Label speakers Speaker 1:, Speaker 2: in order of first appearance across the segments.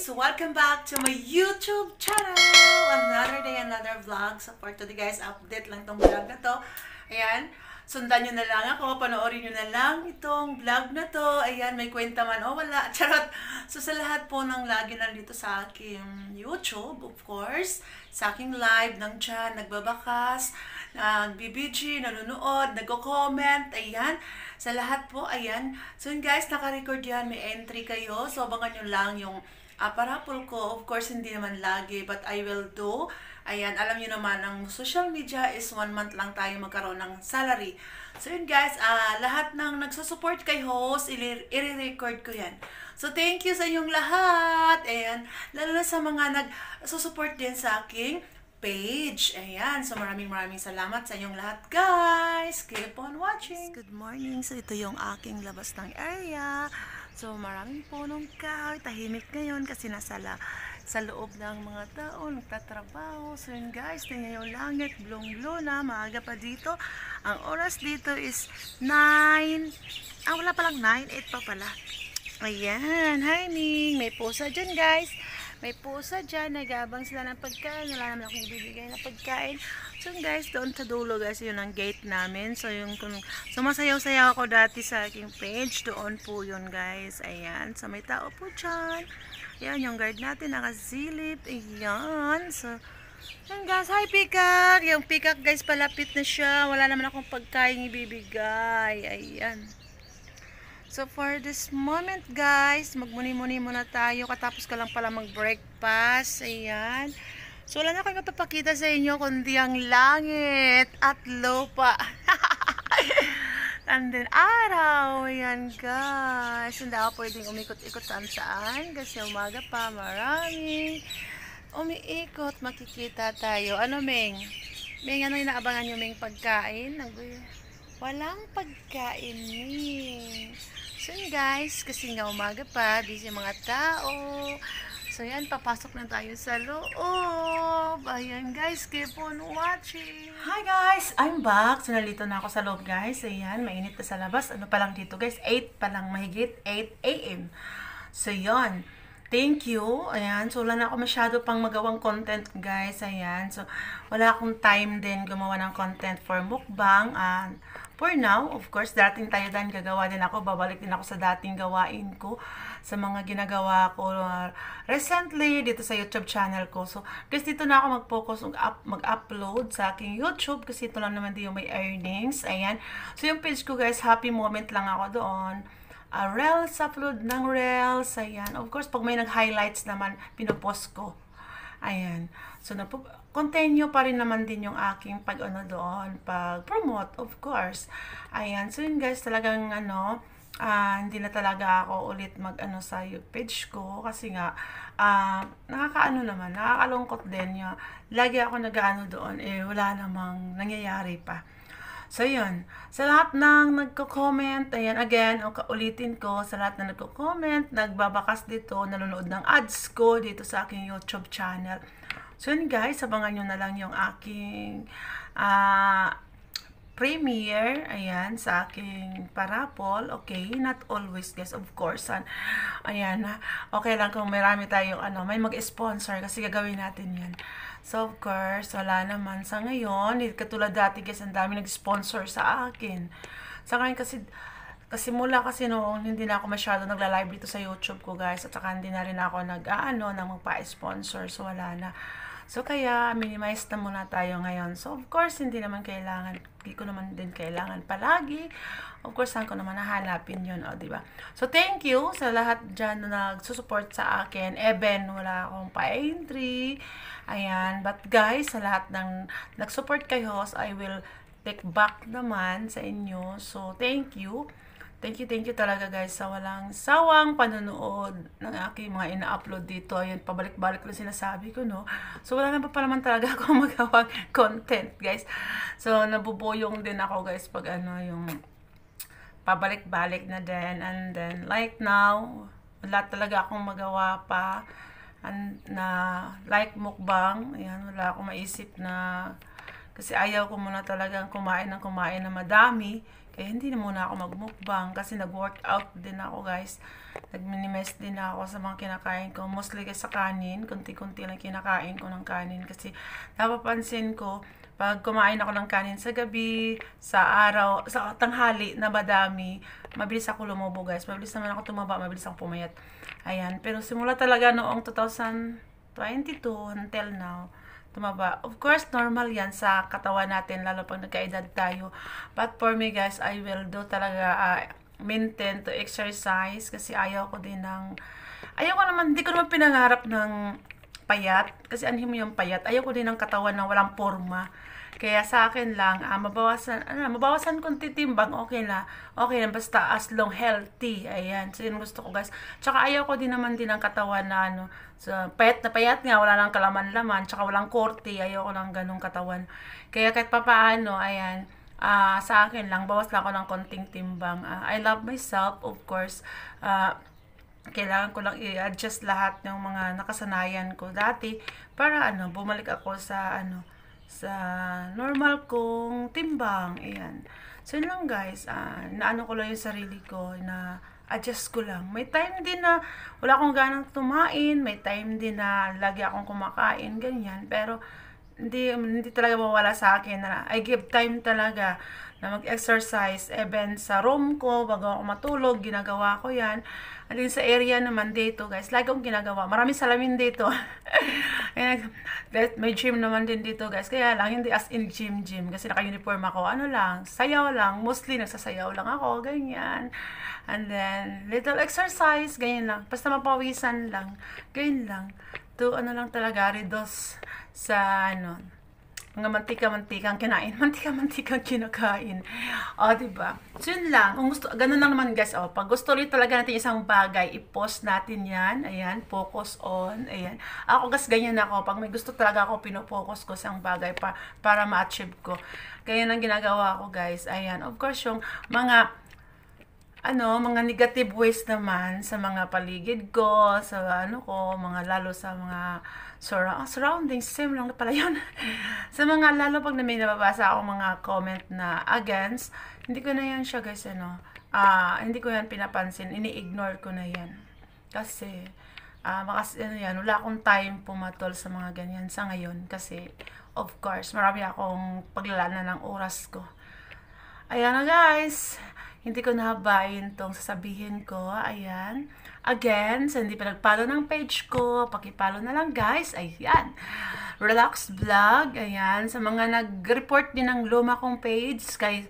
Speaker 1: guys! Welcome back to my YouTube channel! Another day, another vlog. So for today guys, update lang tong vlog na to. Ayan, sundan nyo na lang ako, panoorin nyo na lang itong vlog na to. Ayan, may kwenta man o wala. Charot! So sa lahat po ng lagi nandito sa aking YouTube, of course, sa aking live ng dyan, nagbabakas, nagbibidji, nanonood, nagko-comment, ayan. Sa lahat po, ayan. So yun guys, naka-record yan, may entry kayo. So abangan nyo lang yung parapol ko. Of course, hindi naman lagi, but I will do. Ayan, alam nyo naman, ang social media is 1 month lang tayo magkaroon ng salary. So yun guys, lahat ng nagsusupport kay host, i-record ko yan. So thank you sa inyong lahat. Ayan, lalo na sa mga nagsusupport din sa aking page. Ayan. So, maraming salamat sa inyong lahat, guys. Keep on watching. Good morning. So, ito yung aking labas ng area. So, maraming punong kahoy. Tahimik ngayon kasi sa loob ng mga tao, nagtatrabaho. So, yun guys, tingnan yung langit. Blue na. Maaga pa dito. Ang oras dito is 9. Wala palang 9. 8 pa pala. Ayan. Hi, Ning. May pusa dyan, guys. May pusa dyan, nagabang sila ng pagkain. Wala naman akong ibibigay na pagkain. So guys, doon sa dulo guys, yun ang gate namin. So yung sumasayaw-sayaw ako dati sa aking page. Doon po yun guys. Ayan. So may tao po dyan. Ayan, yung guard natin nakasilip. Ayan. So, yan guys. Hi Peacock! Yung Peacock guys, palapit na siya. Wala naman akong pagkain ibibigay. Ayan. So for this moment guys, magmuni-muni muna tayo. Katapos ka lang pala mag-breakfast. Ayan. So wala na akong mapapakita sa inyo kundi ang langit at lupa. And then araw. Ayan guys. Hindi ako pwedeng umikot-ikot saan kasi umaga pa maraming umiikot. Makikita tayo. Ano Meng? Meng, ano yung naabangan nyo Meng pagkain? Walang pagkain Meng. So yun guys, kasi nga umaga pa, busy mga tao. So yan, papasok na tayo sa loob. Ayan guys, keep on watching. Hi guys, I'm back. So nalito na ako sa loob guys. Ayan, mainit na sa labas. Ano pa lang dito guys, 8 pa lang mahigit, 8 AM. So yun, thank you. Ayan, so wala na ako masyado pang magawang content guys. Ayan, so wala akong time din gumawa ng content for mukbang. For now, of course, dating tayo din gagawa din ako. Babalik din ako sa dating gawain ko. Sa mga ginagawa ko recently dito sa YouTube channel ko. So, guys, dito na ako mag-focus mag-upload sa aking YouTube. Kasi ito lang naman din yung may earnings. Ayan. So, yung page ko guys, happy moment lang ako doon. Reels, upload ng Reels. Ayan. Of course, pag may nag-highlights naman, pinopost ko. Ayan. So, continue pa rin naman din yung aking doon, pag-promote, of course. Ayan. So, yun guys, talagang hindi na talaga ako ulit sa page ko kasi nga, nakakalungkot din yung, lagi ako doon, wala namang nangyayari pa. So, yun. Sa lahat ng nagko-comment, ayan, again, ulitin ko, sa lahat na nagko-comment, nagbabakas dito, nanonood ng ads ko dito sa aking YouTube channel. So, yun guys, abangan nyo na lang yung aking premiere, ayan, sa aking parapol. Okay, not always guys, of course. Ayan, okay lang kung marami tayong may mag-sponsor kasi gagawin natin yan. So, of course, wala naman sa ngayon. Katulad dati guys, ang dami nag-sponsor sa akin. Sa ngayon kasi mula kasi noong hindi na ako masyado nagla-live dito sa YouTube ko guys. At saka hindi na rin ako nang magpa-sponsor. So, wala na. So, kaya minimize na muna tayo ngayon. So, of course, hindi ko naman din kailangan palagi. Of course, saan ko naman nahanapin yun, diba? So, thank you sa lahat dyan na nagsusupport sa akin. Even, wala akong pa-entry. Ayan. But guys, sa lahat ng nagsupport kay host, I will take back naman sa inyo. So, thank you. Thank you talaga guys sa walang sawang panonood ng aking mga ina-upload dito. Ayun, pabalik-balik lang sinasabi ko, no? So, wala na pa naman talaga ako magawang content, guys. So, nabubuyong din ako, guys, pag yung pabalik-balik na din. And then, like now, wala talaga akong magawa pa na like mukbang. Ayan, wala akong maisip na Kasi ayaw ko muna talagang kumain na madami. Kaya hindi na muna ako magmukbang kasi nag-workout din ako guys. Nag-minimize din ako sa mga kinakain ko. Mostly sa kanin. Kunti-kunti lang kinakain ko ng kanin. Kasi napapansin ko, pag kumain ako ng kanin sa gabi, sa araw, sa tanghali na madami, mabilis ako lumubo guys. Mabilis naman ako tumaba, mabilis ako pumayat. Ayan. Pero simula talaga noong 2022 until now, tumaba. Of course, normal yan sa katawan natin, lalo pag nagkaedad tayo. But for me guys, I will do talaga maintain to exercise kasi ayaw ko naman, hindi ko naman pinangarap ng payat. Kasi anhin mo yung payat. Ayaw ko din ng katawan na walang forma. Kaya sa akin lang, mabawasan kong titimbang, okay na. Okay na, basta as long healthy. Ayan, so yun gusto ko guys. Tsaka ayaw ko din naman ng katawan na so, payat na payat nga, wala nang kalaman-laman, tsaka walang korte, ayaw ko ng ganong katawan. Kaya kahit papaano, ayan, sa akin lang, bawas lang ako ng konting timbang. I love myself, of course. Kailangan ko lang i-adjust lahat ng mga nakasanayan ko dati para bumalik ako sa normal kong timbang. Ayan. So yun lang guys, naano ko lang yung sarili ko, na adjust ko lang. May time din na wala akong ganang tumain, may time din na lagi akong kumakain, ganyan. Pero hindi talaga mawala sa akin na I give time talaga na mag-exercise. Even sa room ko, bago ako matulog, ginagawa ko yan. At sa area naman dito, guys, lagi akong ginagawa. Maraming salamin dito. May gym naman din dito, guys. Kaya lang, hindi as in gym. Kasi naka-uniform ako. Sayaw lang. Mostly, nagsasayaw lang ako. Ganyan. And then, little exercise. Ganyan lang. Basta mapawisan lang. Ganyan lang. To, lang talaga, reduce sa, mga mantika-mantikang kinain. Mantika-mantikang kinakain. O, diba? So, yun lang. Kung gusto, ganun lang naman, guys. O, pag gusto rin talaga natin isang bagay, i-post natin yan. Ayan, focus on. Ayan. Ako, guys, ganyan ako. Pag may gusto talaga ako, pinofocus ko sa isang bagay para ma-achieve ko. Kaya nang ginagawa ko, guys. Ayan. Of course, yung mga negative ways naman sa mga paligid ko, sa lalo sa mga surroundings, same lang pala yun. Sa mga, lalo pag may nababasa ako mga comment na against, hindi ko na yan siya guys, hindi ko yan pinapansin, ini-ignore ko na yan. Kasi, wala akong time pumatol sa mga ganyan sa ngayon. Kasi, of course, marami akong paglalaanan ng oras ko. Ayan na guys, hindi ko nahabayin tong sasabihin ko. Ayan. Again, sa hindi pa nag-follow ng page ko, paki-follow na lang guys. Ayan. Relax Vlog. Ayan. Sa mga nag-report din ng luma kong page, kay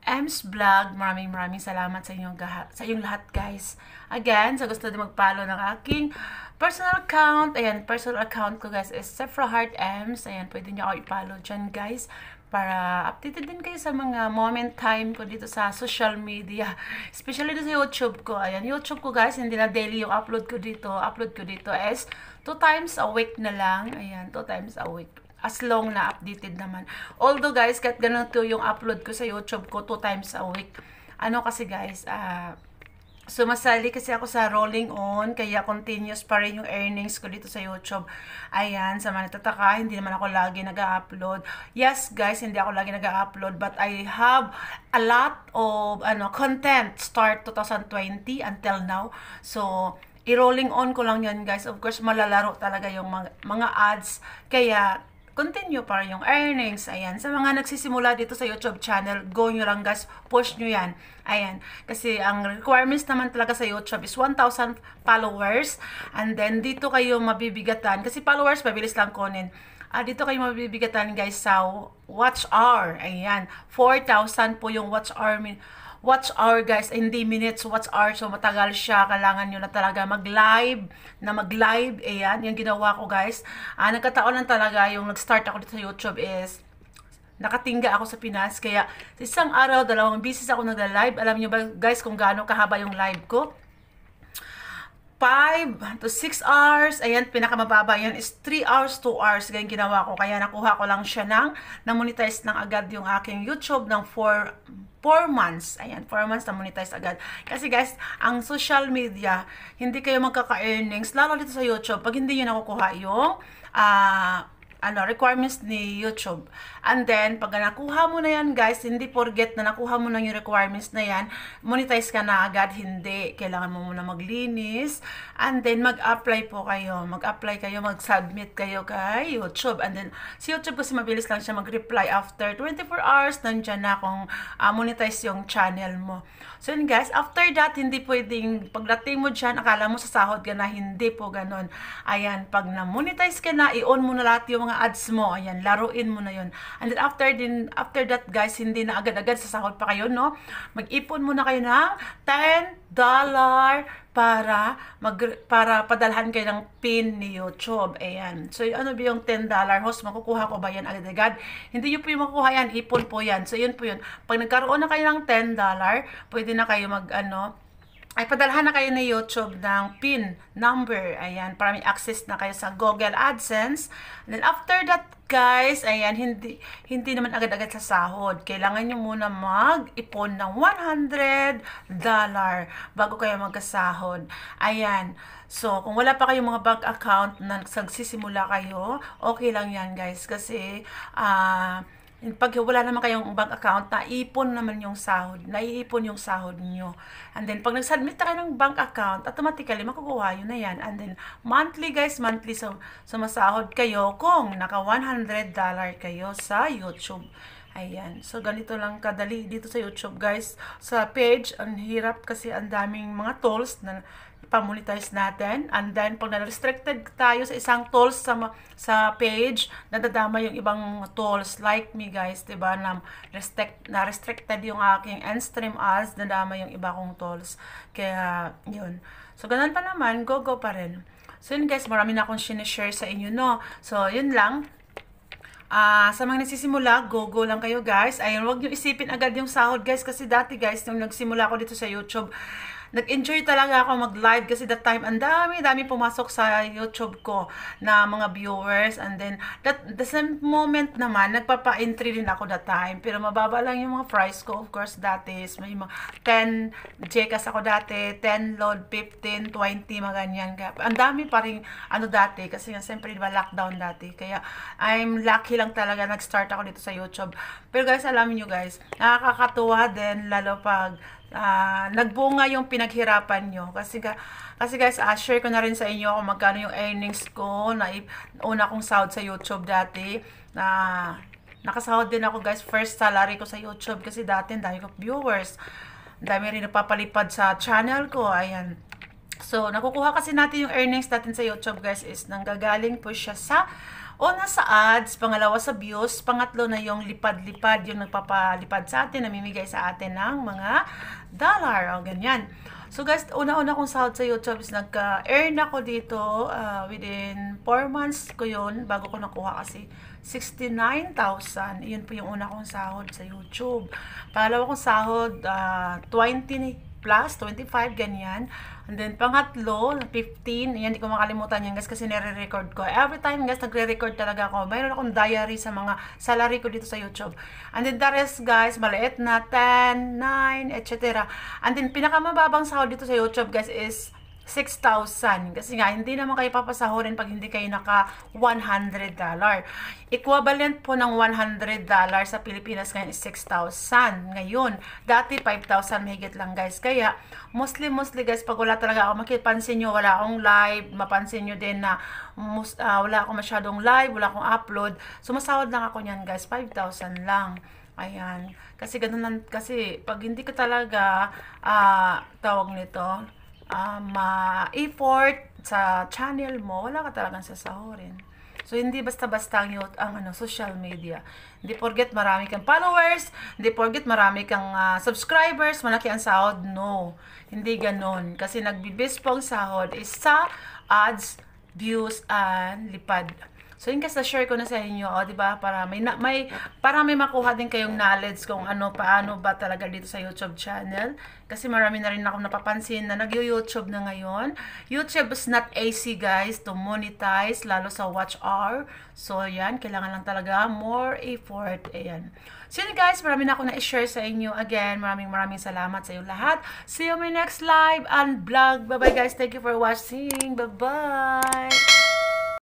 Speaker 1: Ems Vlog, maraming salamat sa inyong lahat guys. Again, sa gusto din mag-follow ng aking personal account. Ayan, personal account ko guys is Sephra Heart Ems. Ayan, pwede niyo ako i-follow dyan guys, para updated din kayo sa mga moment time ko dito sa social media. Especially dito sa YouTube ko. Ayan, YouTube ko guys, hindi na daily yung upload ko dito. Upload ko dito is 2 times a week na lang. Ayan, 2 times a week. As long na updated naman. Although guys, kahit ganito yung upload ko sa YouTube ko 2 times a week. Kasi guys, sumasali kasi ako sa rolling on, kaya continuous pa rin yung earnings ko dito sa YouTube. Ayan, sa mga natataka, hindi naman ako lagi nag-upload. Yes guys, hindi ako lagi nag-upload, but I have a lot of content start 2020 until now. So, i-rolling on ko lang yan guys. Of course, malalaro talaga yung mga ads. Kaya, continue para yung earnings. Ayan. Sa mga nagsisimula dito sa YouTube channel, go nyo lang guys. Push nyo yan. Ayan. Kasi ang requirements naman talaga sa YouTube is 1,000 followers. And then, dito kayo mabibigatan. Kasi followers, mabilis lang kunin. Dito kayo mabibigatan guys sa watch hour. Ayan. 4,000 po yung watch hour guys, hindi minutes, watch hour, so matagal siya. Kailangan nyo na talaga mag-live. Ayan, yung ginawa ko guys. Nagkataon lang talaga yung nag-start ako dito sa YouTube is nakatingga ako sa Pinas, kaya sa isang araw, 2 beses ako nag-live. Alam nyo ba guys kung gaano kahaba yung live ko? 5 to 6 hours. Ayan, pinakamababa yan is 3 hours, 2 hours. Ganyan ginawa ko. Kaya nakuha ko lang siya na-monetize ng agad yung aking YouTube ng 4 months. Ayan, 4 months na monetize agad. Kasi guys, ang social media, hindi kayo magkaka-earnings, lalo dito sa YouTube, pag hindi nyo nakukuha yung requirements ni YouTube. And then, pag nakuha mo na yan, guys, hindi forget na nakuha mo na yung requirements na yan, monetize ka na agad, hindi. Kailangan mo muna maglinis. And then, mag-apply po kayo. Mag-apply kayo, mag-submit kayo kay YouTube. And then, si YouTube kasi mabilis lang siya mag-reply after 24 hours, nandyan na kung monetize yung channel mo. So, yun guys, after that, hindi pwedeng, pagdating mo dyan, akala mo sa sahod ka na, hindi po ganon. Ayan, pag na-monetize ka na, i-on mo na lahat yung mga ads mo. Ayan, laruin mo na yun. And then after that guys, hindi na agad-agad sasahod pa kayo, no? Mag-ipon muna kayo ng $10 para padalhan kayo ng pin ni YouTube. Ayan. So, ano ba yung $10? Host, makukuha ko ba yan agad-agad? Hindi nyo po yung makukuha yan. Ipon po yan. So, yun po yun. Pag nagkaroon na kayo ng $10, pwede na kayo padalhan na kayo ni YouTube ng PIN number. Ayan, para may access na kayo sa Google AdSense. And then after that, guys, ayan, hindi naman agad-agad sa sahod. Kailangan nyo muna mag-ipon ng $100 bago kayo magkasahod. Ayan. So, kung wala pa kayong mga bank account na nagsisimula kayo, okay lang yan, guys. Kasi, pag wala naman kayong bank account, naiipon naman yung sahod. Naiipon yung sahod nyo. And then, pag nag-submit na kayo ng bank account, automatically, makukuha yun na yan. And then, monthly guys, monthly, so sumasahod kayo kung naka $100 kayo sa YouTube. Ayan. So, ganito lang kadali dito sa YouTube, guys. Sa page, ang hirap kasi ang daming mga tools na pa-monetize natin. And then, pag na-restricted tayo sa isang tools sa page, nadadama yung ibang tools. Like me, guys, diba? Na-restricted yung aking end-stream ads, nadama yung iba kong tools. Kaya, yun. So, ganun pa naman, go pa rin. So, yun, guys, marami na akong sinishare sa inyo, no? So, yun lang. Sa mga nagsisimula, go lang kayo, guys. Ayun, wag nyo isipin agad yung sahod, guys. Kasi dati, guys, nung nagsimula ako dito sa YouTube, nag-enjoy talaga ako mag-live kasi that time, ang dami pumasok sa YouTube ko na mga viewers. And then, the same moment naman, nagpapa-entry rin ako that time. Pero mababa lang yung mga price ko. Of course, dati, may mga 10 Gcash ako dati, 10 load, 15, 20, mga ganyan. Ang dami pa rin, dati, kasi nga, siyempre, diba, lockdown dati. Kaya, I'm lucky lang talaga, nag-start ako dito sa YouTube. Pero guys, alam niyo guys, nakakatuwa din, lalo pag nagbunga yung pinaghirapan nyo. Kasi guys, share ko na rin sa inyo kung magkano yung earnings ko na una kong sahod sa YouTube dati. Nakasahod din ako, guys, first salary ko sa YouTube kasi dati dami ko viewers. Dami rin napapalipad sa channel ko. Ayan. So, nakukuha kasi natin yung earnings natin sa YouTube, guys, is nanggagaling po siya sa una sa ads, pangalawa sa views, pangatlo na yung lipad-lipad, yung nagpapalipad sa atin, namimigay sa atin ng mga dollar, o ganyan. So guys, una-una kong sahod sa YouTube is nagka-earn ako dito within 4 months ko yun, bago ko nakuha kasi 69,000. Yun po yung una kong sahod sa YouTube. Pangalawa kong sahod, 20 plus, 25, ganyan. And then, pangatlo, 15, yan, hindi ko makalimutan yan, guys, kasi nire-record ko. Every time, guys, nagre-record talaga ako. Mayroon akong diary sa mga salary ko dito sa YouTube. And then, the rest, guys, maliit na 10, 9, etc. And then, pinakamababang sahod dito sa YouTube, guys, is 6,000. Kasi nga, hindi naman kayo papasahurin pag hindi kayo naka $100. Equivalent po ng $100 sa Pilipinas ngayon is 6,000. Ngayon, dati 5,000 mahigit lang, guys. Kaya, mostly guys, pag wala talaga ako, makipansin nyo, wala akong live, mapansin nyo din na wala akong masyadong live, wala akong upload. Sumasahod lang ako nyan, guys, 5,000 lang. Ayan. Kasi ganun lang, kasi pag hindi ka talaga, tawag nito, ma-effort sa channel mo, wala ka talagang sasahurin. So, hindi basta-basta ang social media. Hindi forget marami kang followers, hindi forget marami kang subscribers, malaki ang sahod. No, hindi ganon. Kasi nagbibis po ang sahod is sa ads, views, and lipad. So, yun kasi share ko na sa inyo, diba? Para may makuha din kayong knowledge kung paano ba talaga dito sa YouTube channel. Kasi marami na rin ako napapansin na nag-YouTube na ngayon. YouTube is not easy, guys, to monetize, lalo sa watch hour. So, yan, kailangan lang talaga more effort. Ayan. So, yun, guys, marami na ako na-share sa inyo. Again, maraming salamat sa iyo lahat. See you in my next live and vlog. Bye-bye, guys. Thank you for watching. Bye-bye.